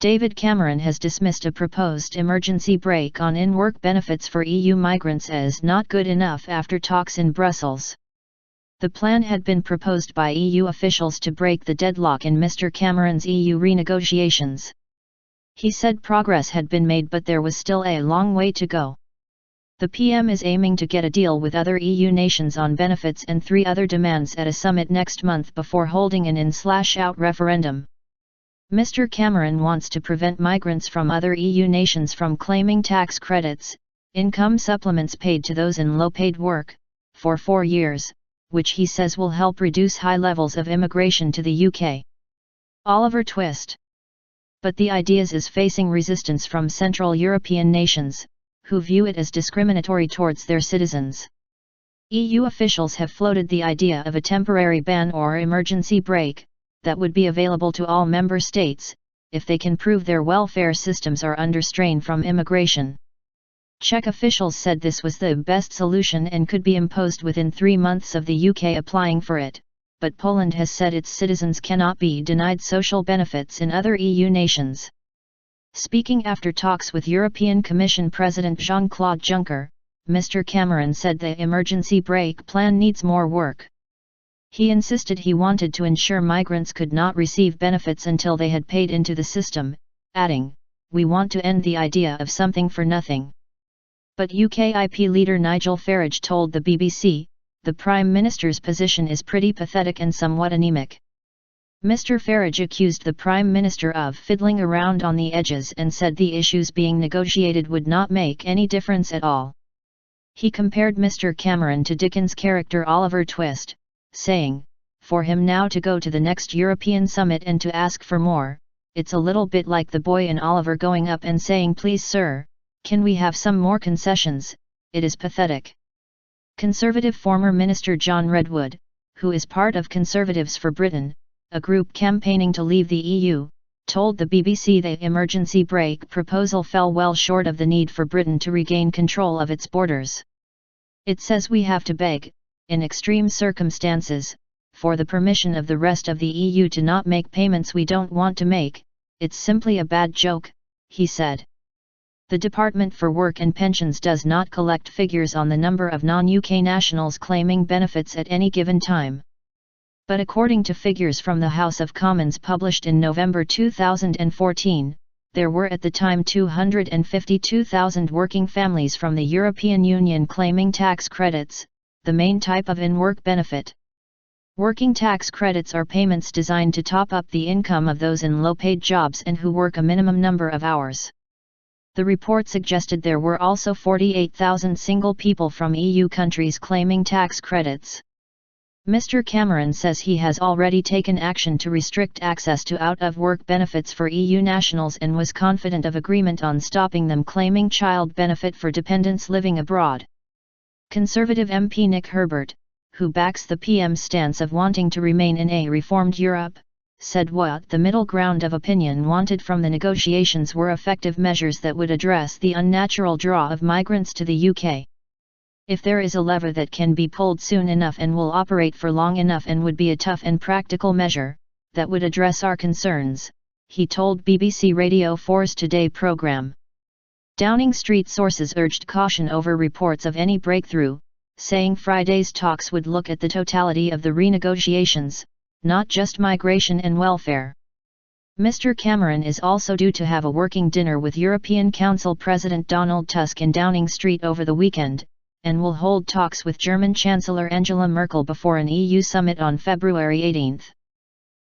David Cameron has dismissed a proposed emergency brake on in-work benefits for EU migrants as not good enough after talks in Brussels. The plan had been proposed by EU officials to break the deadlock in Mr. Cameron's EU renegotiations. He said progress had been made, but there was still a long way to go. The PM is aiming to get a deal with other EU nations on benefits and 3 other demands at a summit next month before holding an in/out referendum. Mr. Cameron wants to prevent migrants from other EU nations from claiming tax credits, income supplements paid to those in low-paid work, for 4 years, which he says will help reduce high levels of immigration to the UK. Oliver Twist. But the ideas is facing resistance from Central European nations, who view it as discriminatory towards their citizens. EU officials have floated the idea of a temporary ban or emergency brake, that would be available to all member states, if they can prove their welfare systems are under strain from immigration. Czech officials said this was the best solution and could be imposed within 3 months of the UK applying for it, but Poland has said its citizens cannot be denied social benefits in other EU nations. Speaking after talks with European Commission President Jean-Claude Juncker, Mr. Cameron said the emergency brake plan needs more work. He insisted he wanted to ensure migrants could not receive benefits until they had paid into the system, adding, "We want to end the idea of something for nothing." But UKIP leader Nigel Farage told the BBC, the Prime Minister's position is pretty pathetic and somewhat anemic. Mr. Farage accused the Prime Minister of fiddling around on the edges and said the issues being negotiated would not make any difference at all. He compared Mr. Cameron to Dickens' character Oliver Twist, saying, "For him now to go to the next European summit and to ask for more, it's a little bit like the boy in Oliver going up and saying, 'Please sir, can we have some more concessions?' It is pathetic." Conservative former Minister John Redwood, who is part of Conservatives for Britain, a group campaigning to leave the EU, told the BBC the emergency brake proposal fell well short of the need for Britain to regain control of its borders. "It says we have to beg, in extreme circumstances, for the permission of the rest of the EU to not make payments we don't want to make. It's simply a bad joke," he said. The Department for Work and Pensions does not collect figures on the number of non-UK nationals claiming benefits at any given time. But according to figures from the House of Commons published in November 2014, there were at the time 252,000 working families from the European Union claiming tax credits, the main type of in-work benefit. Working tax credits are payments designed to top up the income of those in low-paid jobs and who work a minimum number of hours. The report suggested there were also 48,000 single people from EU countries claiming tax credits. Mr. Cameron says he has already taken action to restrict access to out-of-work benefits for EU nationals and was confident of agreement on stopping them claiming child benefit for dependents living abroad. Conservative MP Nick Herbert, who backs the PM's stance of wanting to remain in a reformed Europe, said what the middle ground of opinion wanted from the negotiations were effective measures that would address the unnatural draw of migrants to the UK. "If there is a lever that can be pulled soon enough and will operate for long enough and would be a tough and practical measure, that would address our concerns," he told BBC Radio 4's Today programme. Downing Street sources urged caution over reports of any breakthrough, saying Friday's talks would look at the totality of the renegotiations, not just migration and welfare. Mr. Cameron is also due to have a working dinner with European Council President Donald Tusk in Downing Street over the weekend, and will hold talks with German Chancellor Angela Merkel before an EU summit on February 18.